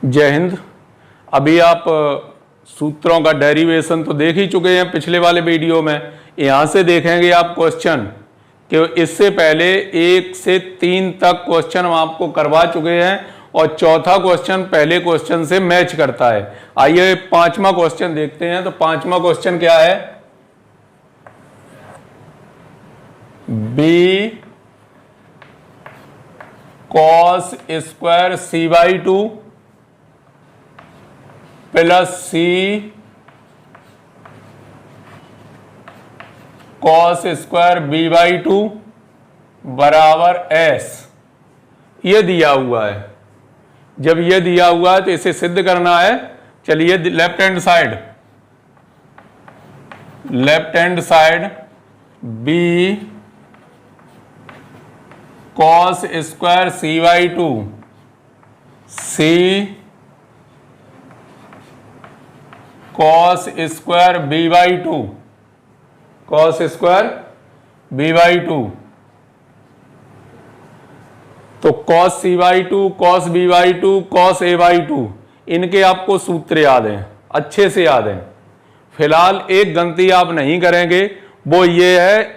जय हिंद। अभी आप सूत्रों का डेरिवेशन तो देख ही चुके हैं पिछले वाले वीडियो में। यहाँ से देखेंगे आप क्वेश्चन कि इससे पहले 1 से 3 तक क्वेश्चन हम आपको करवा चुके हैं और चौथा क्वेश्चन पहले क्वेश्चन से मैच करता है। आइए पांचवा क्वेश्चन देखते हैं। तो पांचवा क्वेश्चन क्या है? B cos square c/2 plus C cos square b/2 बराबर s। ये दिया हुआ है। जब ये दिया हुआ है तो इसे सिद्ध करना है। चलिए left hand side b cos square c/2 c cos square b/2 cos square b/2। तो cos c/2 cos b/2 cos a/2 इनके आपको सूत्र याद हैं, अच्छे से याद हैं। फिलहाल एक गलती आप नहीं करेंगे, वो ये है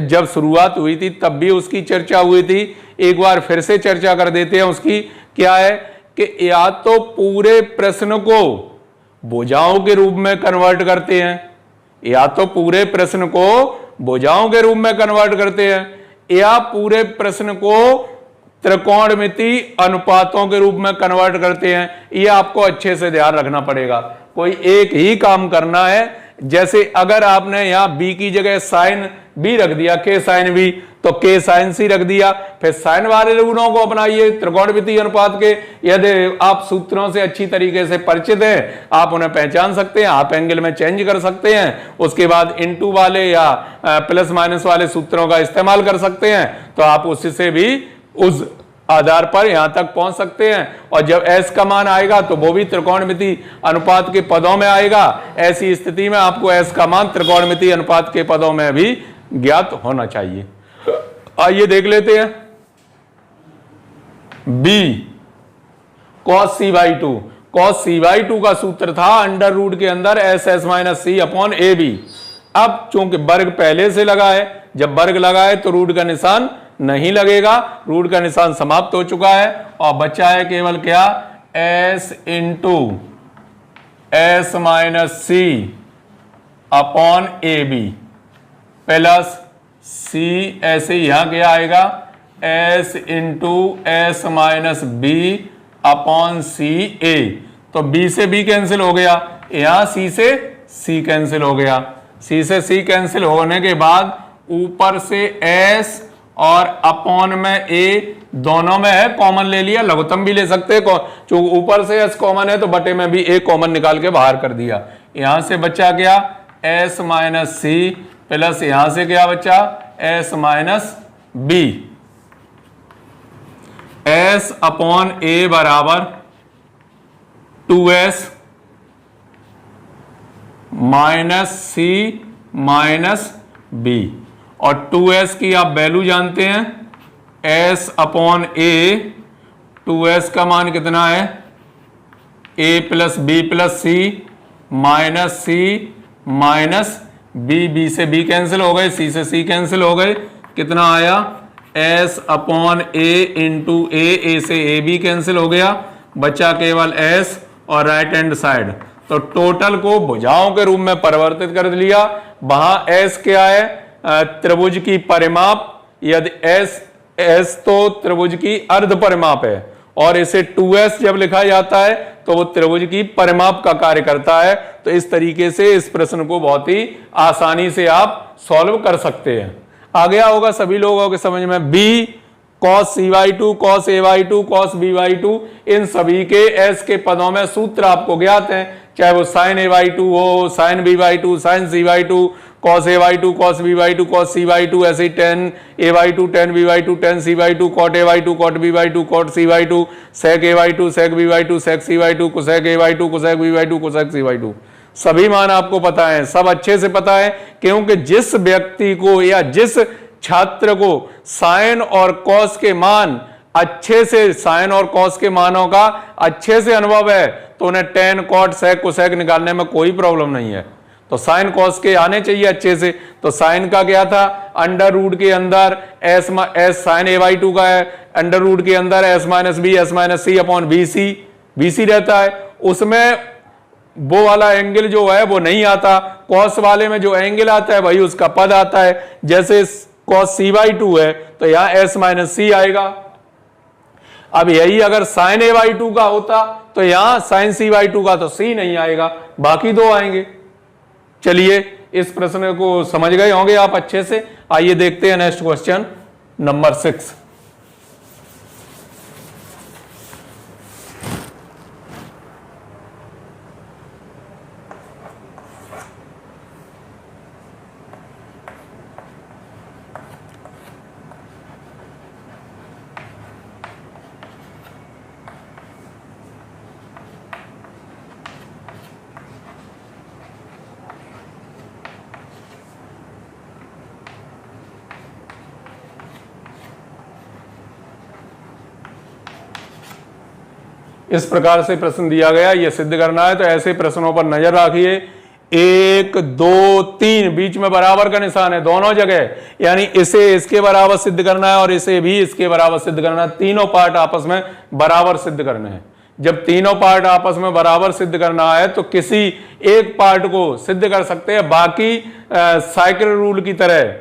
जब शुरुआत हुई थी तब भी उसकी चर्चा हुई थी, एक बार फिर से चर्चा कर देते हैं उसकी। क्या है कि या तो पूरे प्रश्न को भुजाओं के रूप में कन्वर्ट करते हैं, या तो पूरे प्रश्न को भुजाओं के रूप में कन्वर्ट करते हैं, या पूरे प्रश्न को त्रिकोणमिति अनुपातों के रूप में कन्वर्ट करते हैं। ये आपको अच्छे से ध्यान रखना पड़ेगा। कोई एक ही काम करना है। जैसे अगर आपने यहां b की जगह साइन b रख दिया, k साइन b, तो k साइन c रख दिया। फिर साइन वाले गुणों को अपनाइए त्रिकोणमिति अनुपात के। यदि आप सूत्रों से अच्छी तरीके से परिचित हैं, आप उन्हें पहचान सकते हैं, आप एंगल में चेंज कर सकते हैं। उसके बाद इनटू वाले या प्लस माइनस वाले सूत्रों का इस्तेमाल कर सकते हैं। तो आप उससे भी उस आधार पर यहां तक पहुंच सकते हैं। और जब s का मान आएगा तो वो भी त्रिकोणमिति अनुपात के पदों में आएगा। ऐसी स्थिति में आपको s का मान त्रिकोणमिति अनुपात के पदों में भी ज्ञात होना चाहिए। आइए देख लेते हैं। b cos c/2, cos c/2 का सूत्र था अंडर रूट के अंदर s minus c upon ab। अब चूंकि वर्ग पहले से लगा है, जब वर्ग लगा है तो रूट का निशान नहीं लगेगा, रूट का निशान समाप्त हो चुका है और बचा है केवल क्या? s into s minus c upon ab plus c। ऐसे यहां क्या आएगा? s into s minus b upon c a। तो b से b कैंसिल हो गया, यहां c से c कैंसिल हो गया। c से c कैंसिल होने के बाद ऊपर से s और अपॉन में a दोनों में है, कॉमन ले लिया। लघुत्तम भी ले सकते हैं, जो ऊपर से s कॉमन है तो बटे में भी a कॉमन निकाल के बाहर कर दिया। यहां से बचा क्या? s माइनस c प्लस यहां से क्या बचा? s minus b। s upon a बराबर 2s minus c minus b। और 2s की आप वैल्यू जानते हैं, s अपॉन a। 2s का मान कितना है? a plus b plus c minus c minus b। b से b कैंसिल हो गए, c से c कैंसिल हो गए। कितना आया? s upon a into a से a भी कैंसिल हो गया, बचा केवल s और राइट हैंड साइड। तो टोटल को भुजाओं के रूप में परिवर्तित कर लिया। वहां s क्या है? त्रिभुज की परिमाप। यदि s तो त्रिभुज की अर्ध परिमाप है और इसे 2s जब लिखा जाता है तो वो त्रिभुज की परिमाप का कार्य करता है। तो इस तरीके से इस प्रश्न को बहुत ही आसानी से आप सॉल्व कर सकते हैं। आ गया होगा सभी लोगों के समझ में। b cos c/2 cos a/2 cos b/2 इन सभी के s के पदों में सूत्र आपको ज्ञात हैं, चाहे वो sin a/2 हो, sin b/2, sin c/2, cos a/2 cos b/2 cos c/2, ऐसे tan a/2 tan b/2 tan c/2 cot a/2 cot b/2 cot c/2 sec a/2 sec b/2 sec c/2 cosec a/2 cosec b/2 cosec c/2। सभी मान आपको पता है, सब अच्छे से पता है, क्योंकि जिस व्यक्ति को या जिस छात्र को साइन और कॉस के मान अच्छे से साइन और कॉस के मानों का अच्छे से अनुभव है तो उन्हें टेन, कॉट, सेक, कोसेक निकालने में कोई प्रॉब्लम नहीं है। तो साइन कॉस के आने चाहिए अच्छे से। तो साइन का क्या था, अंडर रूट के अंदर एस साइन a/2 का है, अंडर रूट के अंदर S minus B S minus सी अपॉन बी सी रहता है। उसमें वो वाला एंगल जो है वो नहीं आता, कॉस वाले में जो एंगल आता है वही उसका पद आता है। जैसे कॉस c/2 है तो यहां एस माइनस सी आएगा। अब यही अगर साइन a/2 का होता तो यहां साइन c/2 का तो c नहीं आएगा, बाकी दो आएंगे। चलिए इस प्रश्न को समझ गए होंगे आप अच्छे से। आइए देखते हैं नेक्स्ट क्वेश्चन नंबर 6। इस प्रकार से प्रश्न दिया गया, यह सिद्ध करना है। तो ऐसे प्रश्नों पर नजर रखिए। 1 2 3 बीच में बराबर का निशान है दोनों जगह, यानी इसे इसके बराबर सिद्ध करना है और इसे भी इसके बराबर सिद्ध करना है। तीनों पार्ट आपस में बराबर सिद्ध करने हैं। जब तीनों पार्ट आपस में बराबर सिद्ध करना है तो किसी एक पार्ट को सिद्ध कर सकते हैं, बाकी साइकिल रूल की तरह,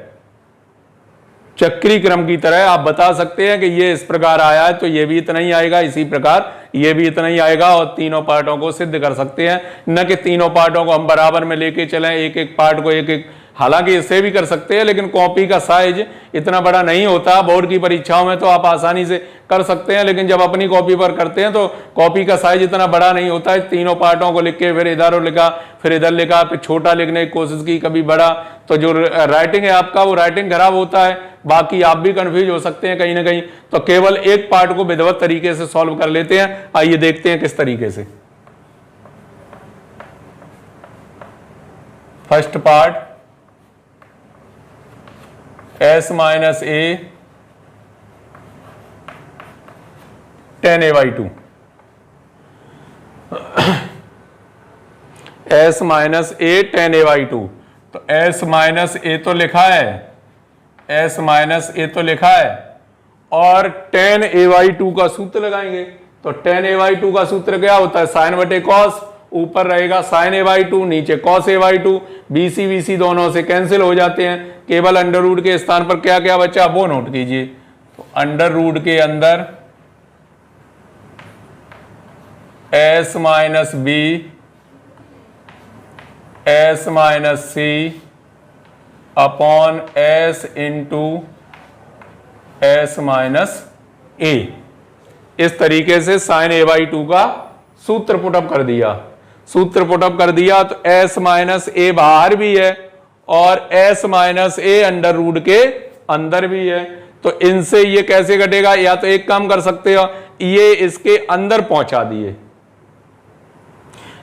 चक्री क्रम की तरह आप बता सकते हैं कि ये इस प्रकार आया है तो ये भी इतना ही आएगा, इसी प्रकार ये भी इतना ही आएगा, और तीनों पार्टों को सिद्ध कर सकते हैं। न कि तीनों पार्टों को हम बराबर में लेके चलें, एक एक पार्ट को एक एक, हालांकि इससे भी कर सकते हैं लेकिन कॉपी का साइज इतना बड़ा नहीं होता। बोर्ड की परीक्षाओं में तो आप आसानी से कर सकते हैं, लेकिन जब अपनी कॉपी पर करते हैं तो कॉपी का साइज इतना बड़ा नहीं होता है। तीनों पार्टों को लिख के फिर इधर लिखा, फिर इधर लिखा, फिर छोटा लिखने की कोशिश की, कभी बड़ा, तो जो राइटिंग है आपका वो राइटिंग खराब होता है। बाकी आप भी कंफ्यूज हो सकते हैं कहीं ना कहीं। तो केवल एक पार्ट को विधिवत तरीके से सॉल्व कर लेते हैं। आइए देखते हैं किस तरीके से। First part s minus a ten a/2, s minus a ten a/2। तो s माइनस ए तो लिखा है, s माइनस ए तो लिखा है, और टेन a/2 का सूत्र लगाएंगे। तो टेन a/2 का सूत्र क्या होता है, साइन बटे कॉस, ऊपर रहेगा साइन a/2, नीचे कॉस a/2, bc bc दोनों से कैंसिल हो जाते हैं। केवल अंडर रूट के स्थान पर क्या क्या बचा वो नोट कीजिए। तो अंडर रूट के अंदर s minus B s minus C upon s into s minus A, इस तरीके से साइन a/2 का सूत्र पुटअप कर दिया। सूत्र पुटअप कर दिया तो s माइनस ए बाहर भी है और s minus A under root के अंदर भी है। तो इनसे ये कैसे घटेगा, या तो एक काम कर सकते हो, ये इसके अंदर पहुंचा दिए।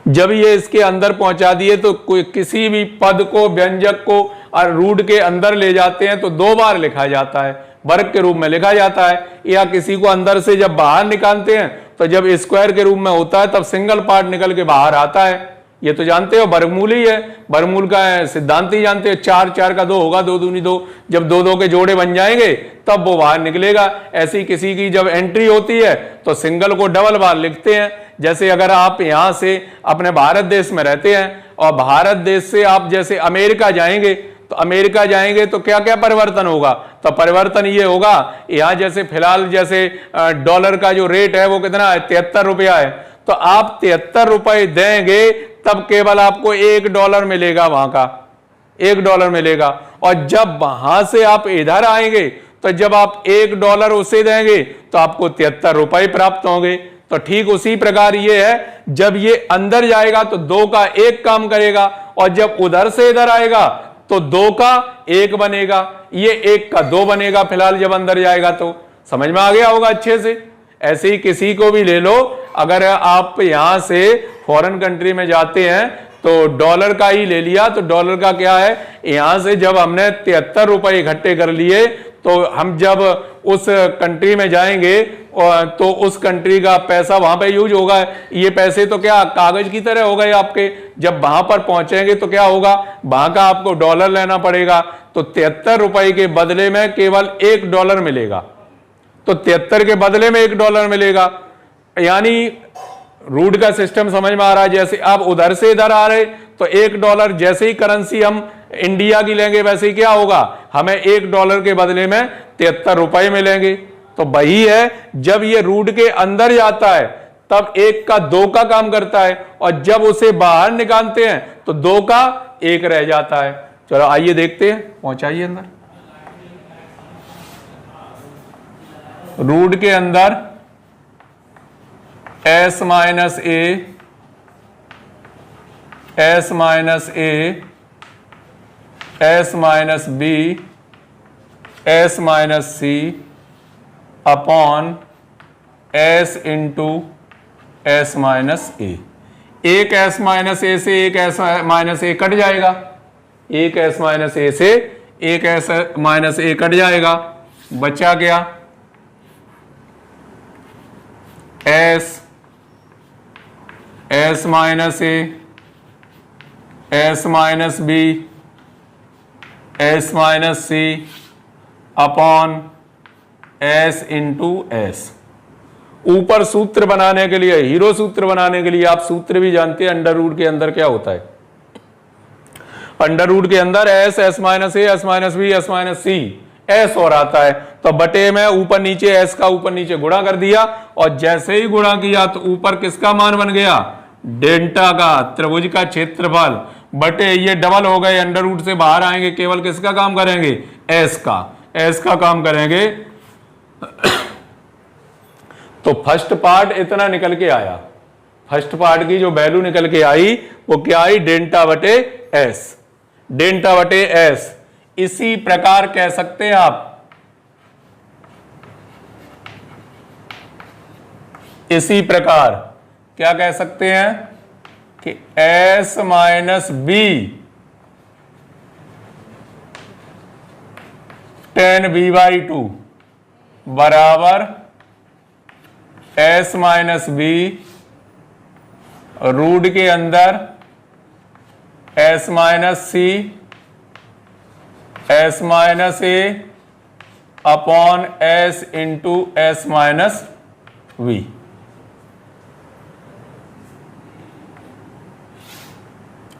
जब ये इसके अंदर पहुंचा दिए तो कोई किसी भी पद को, व्यंजक को और रूट के अंदर ले जाते हैं तो दो बार लिखा जाता है, वर्ग के रूप में लिखा जाता है। या किसी को अंदर से जब बाहर निकालते हैं तो जब स्क्वायर के रूप में होता है तब सिंगल पार्ट निकल के बाहर आता है। ये तो जानते हो वर्गमूल ही है, वर्गमूल का सिद्धांत ही जानते हो। 4 4 का 2 होगा, 2 दूनी 2, जब 2 2 के जोड़े बन जाएंगे तब वो बाहर निकलेगा। ऐसी किसी की जब एंट्री होती है तो सिंगल को डबल बार लिखते हैं। जैसे अगर आप यहां से अपने भारत देश में रहते हैं और भारत देश से आप जैसे अमेरिका जाएंगे, तो अमेरिका जाएंगे तो क्या क्या परिवर्तन होगा, तो परिवर्तन ये होगा, यहां जैसे फिलहाल जैसे डॉलर का जो रेट है वो कितना है, 73 रुपया है। तो आप 73 रुपए देंगे तब केवल आपको $1 मिलेगा, वहां का $1 मिलेगा। और जब वहां से आप इधर आएंगे तो जब आप $1 उसे देंगे तो आपको 73 रुपए प्राप्त होंगे। तो ठीक उसी प्रकार ये है, जब ये अंदर जाएगा तो 2 का 1 काम करेगा, और जब उधर से इधर आएगा तो 2 का 1 बनेगा, ये 1 का 2 बनेगा। फिलहाल जब अंदर जाएगा तो समझ में आ गया होगा अच्छे से। ऐसे ही किसी को भी ले लो, अगर आप यहां से फॉरेन कंट्री में जाते हैं तो डॉलर का ही ले लिया, तो डॉलर का क्या है, यहां से जब हमने 73 रुपए इकट्ठे कर लिए तो हम जब उस कंट्री में जाएंगे तो उस कंट्री का पैसा वहां पे यूज होगा। ये पैसे तो क्या कागज की तरह हो गए आपके। जब वहां पर पहुंचेंगे तो क्या होगा, वहां का आपको डॉलर लेना पड़ेगा। तो 73 रुपए के बदले में केवल $1 मिलेगा। तो 73 के बदले में $1 मिलेगा। यानी रूट का सिस्टम समझ में आ रहा है। जैसे आप उधर से इधर आ रहे तो $1 जैसे ही करेंसी हम इंडिया की लेंगे वैसे ही क्या होगा, हमें $1 के बदले में 73 रुपए मिलेंगे। तो वही है, जब ये रूट के अंदर जाता है तब 1 का 2 का काम करता है, और जब उसे बाहर निकालते हैं तो 2 का 1 रह जाता है। चलो आइए देखते हैं, पहुंचाइए अंदर। रूट के अंदर s minus A, s minus A, s minus B, s minus C upon s into s minus A. एक s माइनस ए से एक s माइनस ए कट जाएगा, एक s माइनस ए से एक s माइनस ए कट जाएगा। बचा क्या, s minus A, s minus B, s minus C upon s into s। ऊपर सूत्र बनाने के लिए, हीरो सूत्र बनाने के लिए आप सूत्र भी जानते हैं, अंडर रूट के अंदर क्या होता है। अंडर रूट के अंदर s minus A, s minus B, s minus C, s और आता है। तो बटे में ऊपर नीचे s का ऊपर नीचे गुणा कर दिया, और जैसे ही गुणा किया तो ऊपर किसका मान बन गया, डेल्टा का, त्रिभुज का क्षेत्रफल, बटे ये डबल हो गए, अंडर रूट से बाहर आएंगे, केवल किसका काम करेंगे, s का काम करेंगे। तो फर्स्ट पार्ट इतना निकल के आया, फर्स्ट पार्ट की जो वैल्यू निकल के आई वो क्या आई, डेल्टा बटे एस, डेल्टा बटे एस। इसी प्रकार कह सकते हैं आप, इसी प्रकार क्या कह सकते हैं कि s minus B tan b/2 बराबर s माइनस बी रूट के अंदर s minus C, s minus A upon s into s minus V.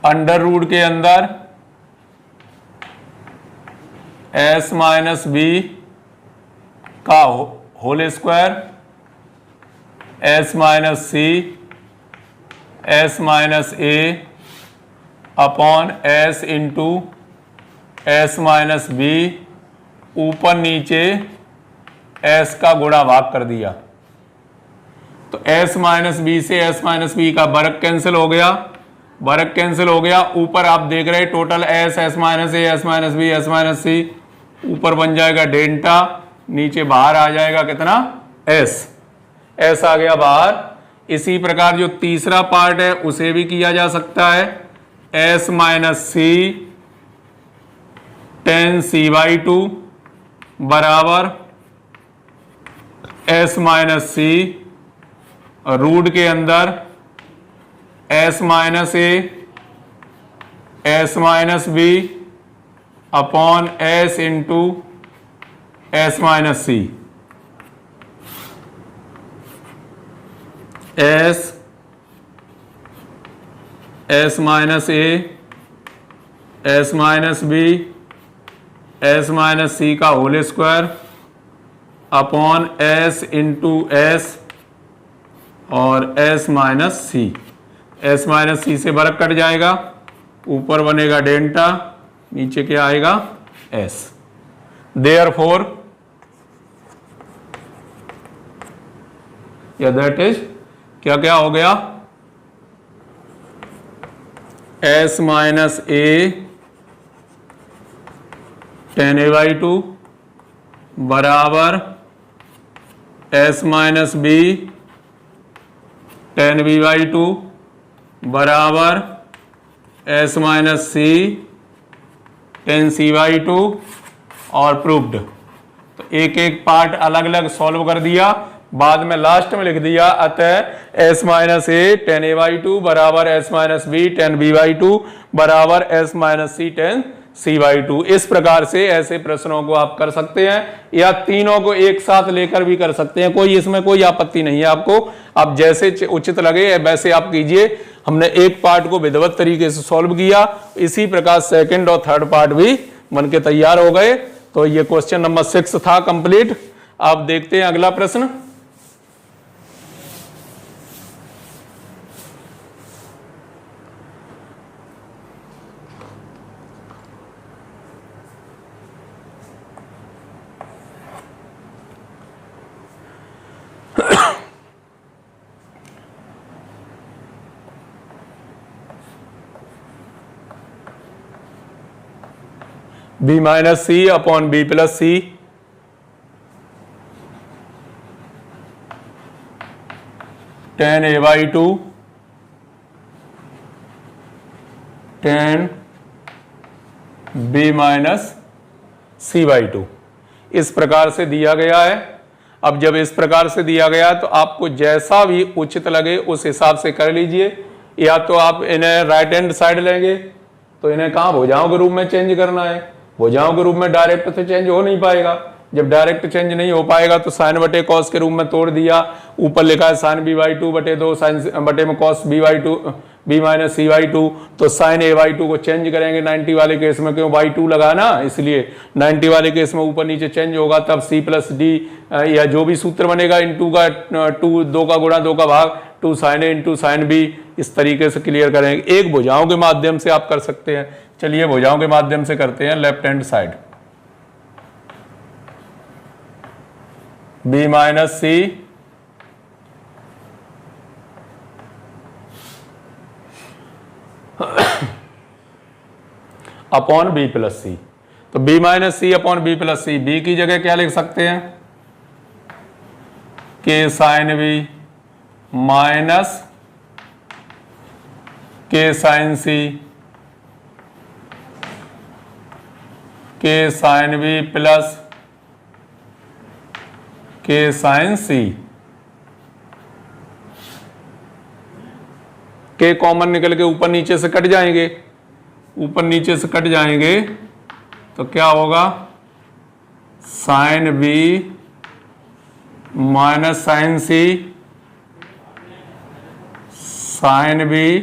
Under root के अंदर s माइनस बी का whole square, s minus C, s minus A upon s into s minus B, ऊपर नीचे s का गुणा भाग कर दिया। तो s माइनस बी से s माइनस बी का वर्ग कैंसिल हो गया, वर्ग कैंसिल हो गया। ऊपर आप देख रहे हैं total s minus A, s minus B, s minus C, ऊपर बन जाएगा डेल्टा, नीचे बाहर आ जाएगा कितना, s आ गया बाहर। इसी प्रकार जो तीसरा पार्ट है उसे भी किया जा सकता है, s माइनस सी tan c/2 बराबर s माइनस सी रूट के अंदर s minus A, s minus B upon s into s minus C. s minus A, s minus B, s minus C का whole square upon s into s और s minus सी। s minus C से वर्ग cut जाएगा, ऊपर बनेगा delta, नीचे क्या आएगा, s। देयरफॉर या दैट इज क्या क्या हो गया, s माइनस ए tan a/2 बराबर s minus B tan b/2 बराबर s माइनस सी tan c/2 और प्रूव्ड। तो एक एक पार्ट अलग अलग सॉल्व कर दिया, बाद में लास्ट में लिख दिया अतः s minus a tan a by two बराबर s minus b tan b by two बराबर s minus c tan c by two. इस प्रकार से ऐसे प्रश्नों को आप कर सकते हैं, या तीनों को एक साथ लेकर भी कर सकते हैं, कोई इसमें कोई आपत्ति नहीं है आपको। आप जैसे उचित लगे वैसे आप कीजिए। हमने एक पार्ट को विधिवत तरीके से सॉल्व किया, इसी प्रकार सेकंड और थर्ड पार्ट भी बन के तैयार हो गए। तो ये क्वेश्चन नंबर 6 था कंप्लीट। आप देखते हैं अगला प्रश्न। B minus C upon B plus c tan a by two tan B minus C by two, इस प्रकार से दिया गया है। अब जब इस प्रकार से दिया गया तो आपको जैसा भी उचित लगे उस हिसाब से कर लीजिए। या तो आप इन्हें राइट हैंड साइड लेंगे तो इन्हें कहाँ भुजाओं के रूप में चेंज करना है, भुजाओं के रूप में डायरेक्ट तो चेंज हो नहीं पाएगा। जब डायरेक्ट चेंज नहीं हो पाएगा तो साइन बटे कॉस के रूप में तोड़ दिया, ऊपर लिखा है साइन बी बाई टू बटे दो साइन बटे में cos b by two b minus C by two, तो साइन ए बाई टू को चेंज करेंगे 90 वाले केस में, क्यों बाई टू लगा ना, इसलिए 90 वाले केस में ऊपर नीचे चेंज होगा, तब सी प्लस डी या जो भी सूत्र बनेगा इंटू का टू, दो का गुणा दो का भाग, two sine a into sine b, इस तरीके से क्लियर करेंगे। एक भुजाओं के माध्यम से आप कर सकते हैं। चलिए भुजाओं के माध्यम से करते हैं। Left hand side B minus सी अपॉन बी प्लस सी, तो बी माइनस सी upon B plus C, B की जगह क्या लिख सकते हैं, K sine B minus K sine C K sine B plus K sine C. K common निकल के ऊपर नीचे से कट जाएंगे, ऊपर नीचे से कट जाएंगे तो क्या होगा, sine B minus sine c sine B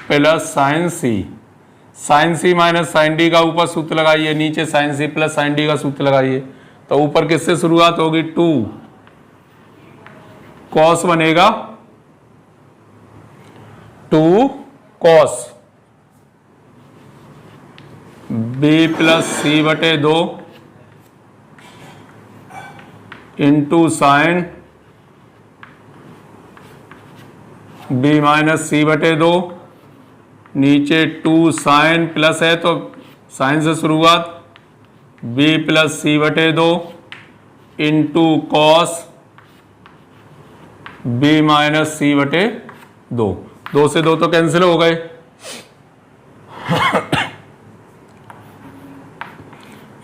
plus sine c. Sine c minus sine d का ऊपर सूत्र लगाइए, नीचे sine c plus sine d का सूत्र लगाइए, तो ऊपर किससे शुरुआत होगी, टू कॉस बनेगा, two cos b plus c बटे दो into sine B minus c बटे दो, नीचे टू साइन प्लस है तो साइन से शुरुआत, बी प्लस सी बटे दो into cos B minus c बटे दो, दो से दो तो कैंसिल हो गए।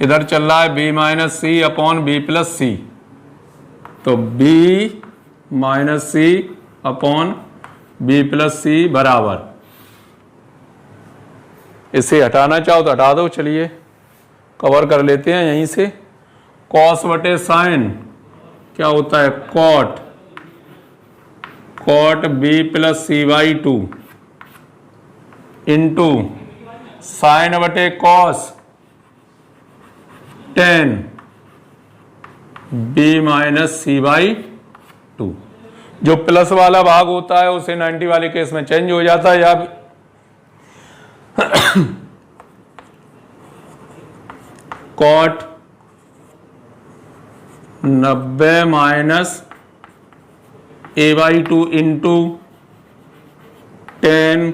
इधर चल रहा है बी माइनस सी अपॉन बी प्लस सी, तो बी माइनस सी अपॉन बी प्लस सी बराबर, इसे हटाना चाहो तो हटा दो, चलिए कवर कर लेते हैं यहीं से। कॉस बटे साइन क्या होता है, cot, cot B plus C by two into sine बटे cos tan B minus C by two. जो प्लस वाला भाग होता है उसे 90 वाले केस में चेंज हो जाता है, या cot 90 minus A by two into 10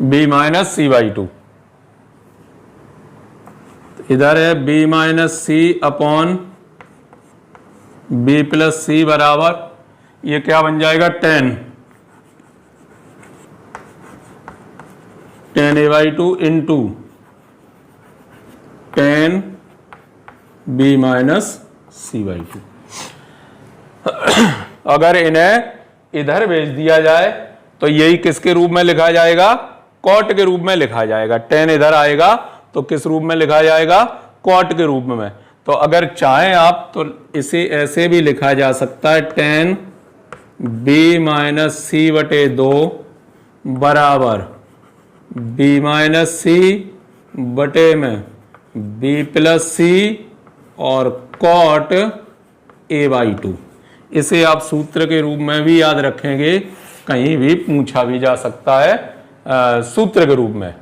B minus C by two. इधर है बी माइनस सी अपॉन बी प्लस सी बराबर, ये क्या बन जाएगा, 10 A by two into 10 b minus C by 2। अगर इन्हें इधर भेज दिया जाए तो यही किसके रूप में लिखा जाएगा? कॉट के रूप में लिखा जाएगा। 10 इधर आएगा तो किस रूप में लिखा जाएगा? कॉट के रूप में। तो अगर चाहें आप तो इसे ऐसे भी लिखा जा सकता है 10 b माइनस सी बटे 2 बराबर b माइनस सी बटे में b प्लस सी और कॉट a बाई 2। इसे आप सूत्र के रूप में भी याद रखेंगे, कहीं भी पूछा भी जा सकता है सूत्र के रूप में।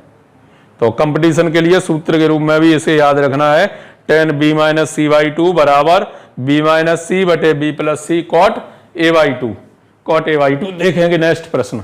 तो कंपटीशन के लिए सूत्र के रूप में भी इसे याद रखना है 10 b माइनस सी बाई 2 बराबर b माइनस सी बटे b plus c cot a by 2। Cot a by 2 देखेंगे नेक्स्ट प्रश्न।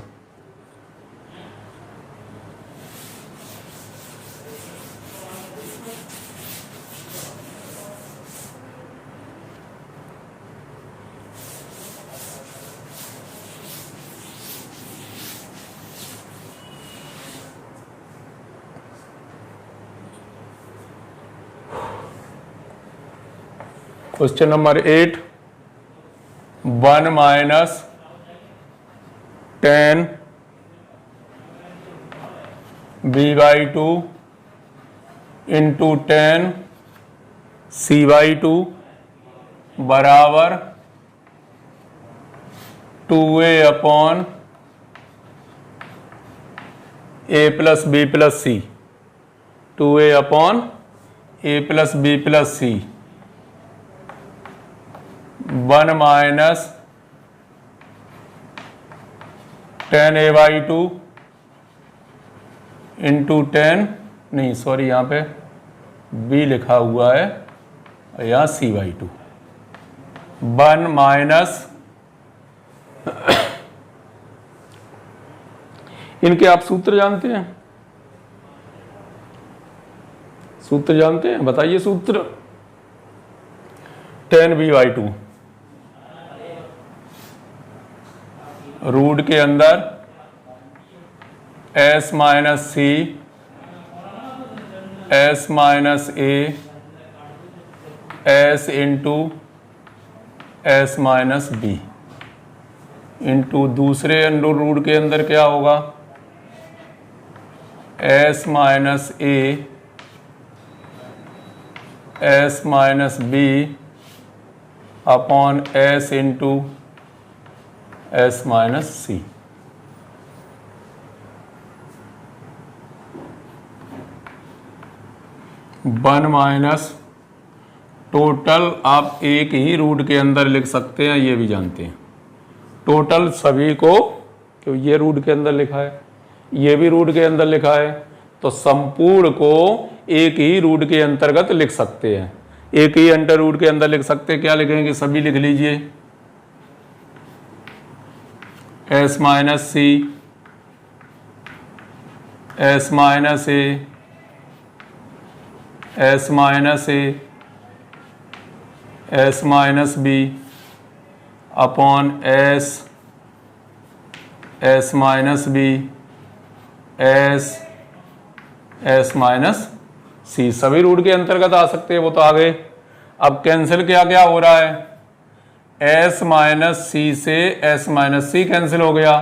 Question number 8 1 minus 10 b by 2 into 10 c by 2 बराबर 2a upon a plus b plus c. 2a upon a plus b plus c 1 minus 10 a by 2 into 10, नहीं sorry यहाँ पे b लिखा हुआ है और यहाँ c बाई 2। 1 माइनस इनके आप सूत्र जानते हैं? सूत्र जानते हैं? बताइए सूत्र। 10 b बाई 2 रूट के अंदर s minus C s minus a s into s minus b into दूसरे अंडर रूट के अंदर क्या होगा? s minus a s minus B upon s into s minus c. One minus total आप एक ही रूट के अंदर लिख सकते हैं, ये भी जानते हैं। टोटल सभी को, क्यों ये रूट के अंदर लिखा है, ये भी रूट के अंदर लिखा है, तो संपूर्ण को एक ही रूट के अंतर्गत लिख सकते हैं। एक ही अंडर रूट के अंदर लिख सकते हैं। क्या लिखेंगे? सभी लिख लीजिए। s minus C s minus A s minus A s minus B upon s minus B s minus C सभी रूट के अंतर्गत आ सकते हैं, वो तो आ गए। अब कैंसिल क्या क्या हो रहा है? s माइनस सी से s माइनस सी कैंसिल हो गया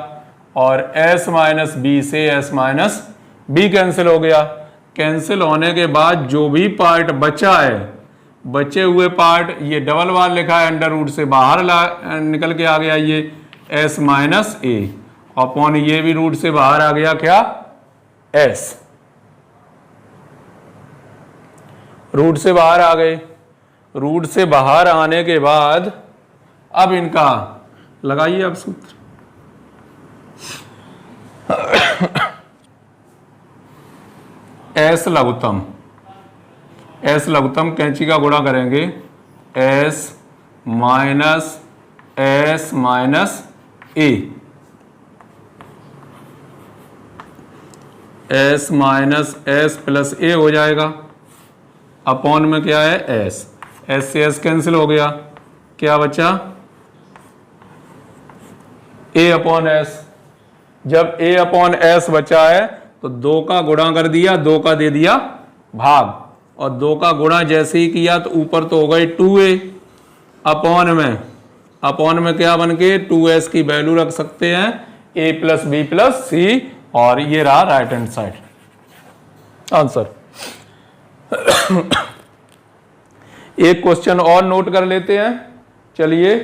और s माइनस बी से s माइनस बी कैंसिल हो गया। कैंसिल होने के बाद जो भी पार्ट बचा है, बचे हुए पार्ट, ये डबल बार लिखा है अंडर रूट से बाहर निकल के आ गया ये s माइनस ए अपॉन ये भी रूट से बाहर आ गया क्या? s। रूट से बाहर आ गए। रूट से बाहर आने के बाद अब इनका लगाइए अब सूत्र। s लघुत्तम, s लघुत्तम कैंची का गुणा करेंगे s minus s minus A, s minus s plus ए हो जाएगा। अपॉन में क्या है? s, s से s कैंसिल हो गया, क्या बचा? a upon s। जब a अपॉन s बचा है तो 2 का गुणा कर दिया, 2 का दे दिया भाग, और 2 का गुणा जैसे ही किया तो ऊपर तो हो गई 2a, अपॉन में क्या बन के 2s की वैल्यू रख सकते हैं a plus B plus c, और ये रहा राइट हैंड साइड आंसर। एक क्वेश्चन और नोट कर लेते हैं, चलिए।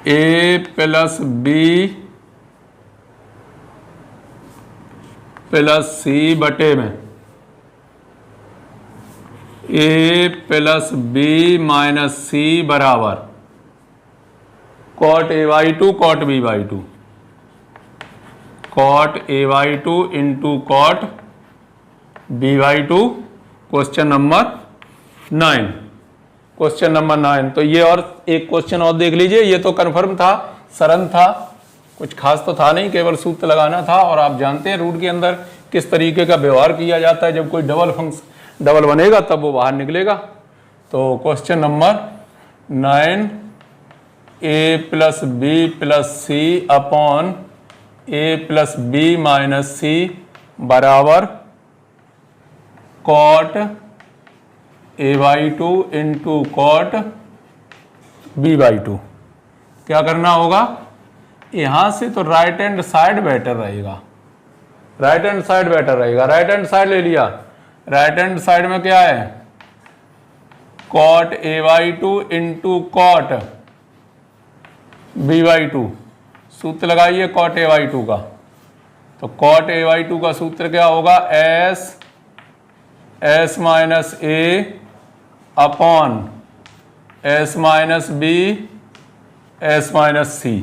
a plus B plus c बटे में a प्लस बी माइनस सी बराबर cot a by 2 cot b by 2, cot a by 2 into cot b by 2। Question number 9, question number 9। तो ये और एक क्वेश्चन और देख लीजिए, ये तो कंफर्म था, सरल था, कुछ खास तो था नहीं, केवल सूत्र लगाना था। और आप जानते हैं रूट के अंदर किस तरीके का व्यवहार किया जाता है, जब कोई डबल बनेगा तब वो बाहर निकलेगा। तो question number 9, a plus B plus C upon a plus B minus सी बराबर cot a by 2 into cot b by 2। क्या करना होगा, यहां से तो राइट हैंड साइड बेटर रहेगा, राइट हैंड साइड बेटर रहेगा। राइट हैंड साइड ले लिया, राइट हैंड साइड में क्या है, cot a by 2 into cot b by 2। सूत्र लगाइए कॉट a बाई 2 का, तो कॉट a बाई 2 का सूत्र क्या होगा, S minus A upon S minus B S minus C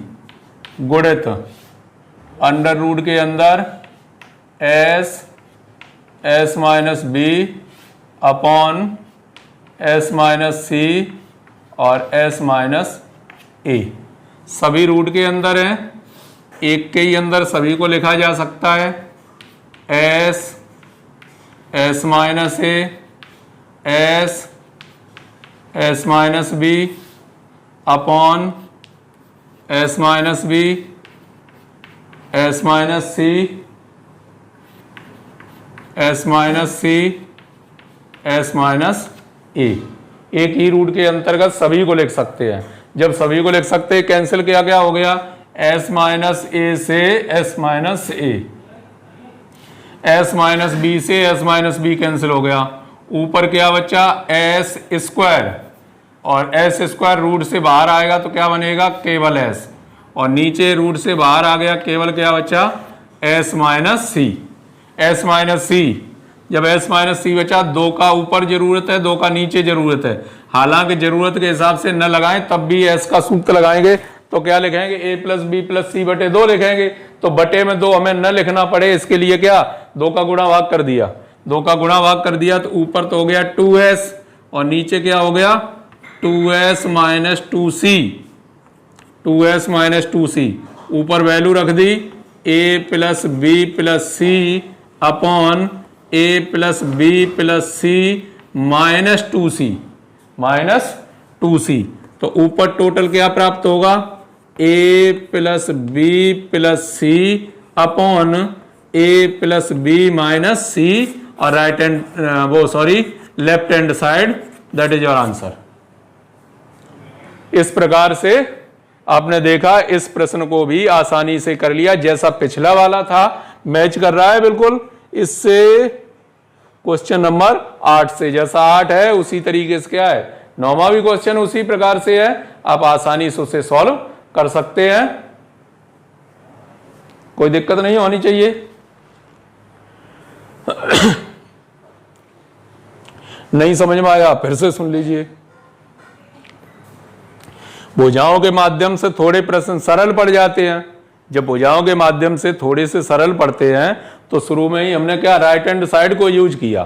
गुणित अंडर रूट के अंदर S minus B upon S minus C और एस माइनस ए। सभी रूट के अंदर हैं, एक के ही अंदर सभी को लिखा जा सकता है। S minus A, S minus B upon S minus B S minus C, S minus C S minus A. एक ही रूट के अंतर्गत सभी को लिख सकते हैं। जब सभी को लिख सकते हैं, कैंसिल किया क्या हो गया, एस माइनस ए से S minus A, S minus B से एस माइनस बी कैंसिल हो गया। ऊपर क्या बचा, एस स्क्वायर, और एस स्क्वायर रूट से बाहर आएगा तो क्या बनेगा, केवल एस, और नीचे रूट से बाहर आ गया, केवल क्या बचा, S minus C. S minus सी, जब एस माइनस सी बचा, 2 का ऊपर जरूरत है, 2 का नीचे जरूरत है। हालांकि जरूरत के हिसाब से न लगाएं तब भी एस का सूत्र लगाएंगे तो क्या लिखेंगे, ए प्लस बी प्लस सी बटे 2 लिखेंगे। तो बटे में 2 हमें न लिखना पड़े, इसके लिए क्या, 2 का गुणा भाग कर दिया, 2 का गुणा भाग कर दिया, तो ऊपर तो हो गया 2s और नीचे क्या हो गया, 2s minus 2c, 2s minus 2c। ऊपर वैल्यू रख दी a plus B plus C upon a plus B plus C minus 2c, minus 2c। तो ऊपर टोटल क्या प्राप्त होगा, a plus B plus C upon a plus B minus C, और right hand left hand side, that is your answer. इस प्रकार से आपने देखा, इस प्रश्न को भी आसानी से कर लिया, जैसा पिछला वाला था मैच कर रहा है बिल्कुल इससे। क्वेश्चन नंबर 8 से जैसा 8 है उसी तरीके से क्या है, 9वां भी क्वेश्चन उसी प्रकार से है, आप आसानी से उसे सॉल्व कर सकते हैं, कोई दिक्कत नहीं होनी चाहिए। नहीं समझ में आया फिर से सुन लीजिए। भुजाओं के माध्यम से थोड़े प्रश्न सरल पड़ जाते हैं। जब भुजाओं के माध्यम से थोड़े से सरल पड़ते हैं तो शुरू में ही हमने क्या, राइट हैंड साइड को यूज किया,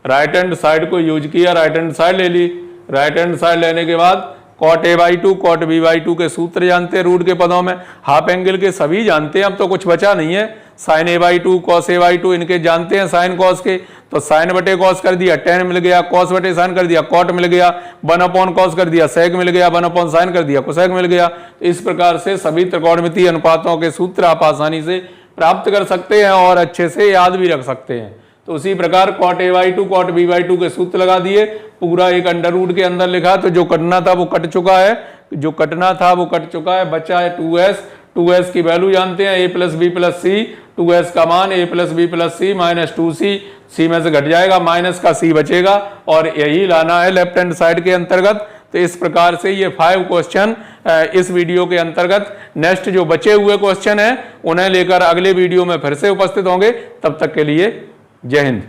राइट हैंड साइड को यूज किया, राइट हैंड साइड ले ली। राइट हैंड साइड लेने के बाद cot a by 2 cot b by 2 के सूत्र जानते हैं रूट के पदों में, हाफ एंगल के सभी जानते हैं, अब तो कुछ बचा नहीं है, sine a by two, cos a by two, इनके जानते हैं साइन कॉस के, तो साइन बटे कॉस कर दिया टेन मिल गया, कॉस बटे साइन कर दिया कॉट मिल गया, 1 अपॉन कॉस कर दिया सेक मिल गया, 1 अपॉन साइन कर दिया कोसेक मिल गया। इस प्रकार से सभी त्रिकोणमितीय अनुपातों के सूत्र आप आसानी से प्राप्त कर सकते हैं और अच्छे से याद भी रख सकते हैं। तो उसी प्रकार cot a by two cot b by two के सूत्र लगा दिए, पूरा एक अंडर रूट के अंदर लिखा, तो जो कटना था वो कट चुका है, जो कटना था वो कट चुका है, बचा है 2s की वैल्यू जानते हैं a plus B plus c, 2s का मान a plus B plus C minus 2c, c में से घट जाएगा माइनस का c बचेगा और यही लाना है लेफ्ट हैंड साइड के अंतर्गत। तो इस प्रकार से ये 5 क्वेश्चन इस वीडियो के अंतर्गत, नेक्स्ट जो बचे हुए क्वेश्चन हैं उन्हें लेकर अगले वीडियो में फिर से उपस्थित होंगे। तब तक के लिए जय हिंद।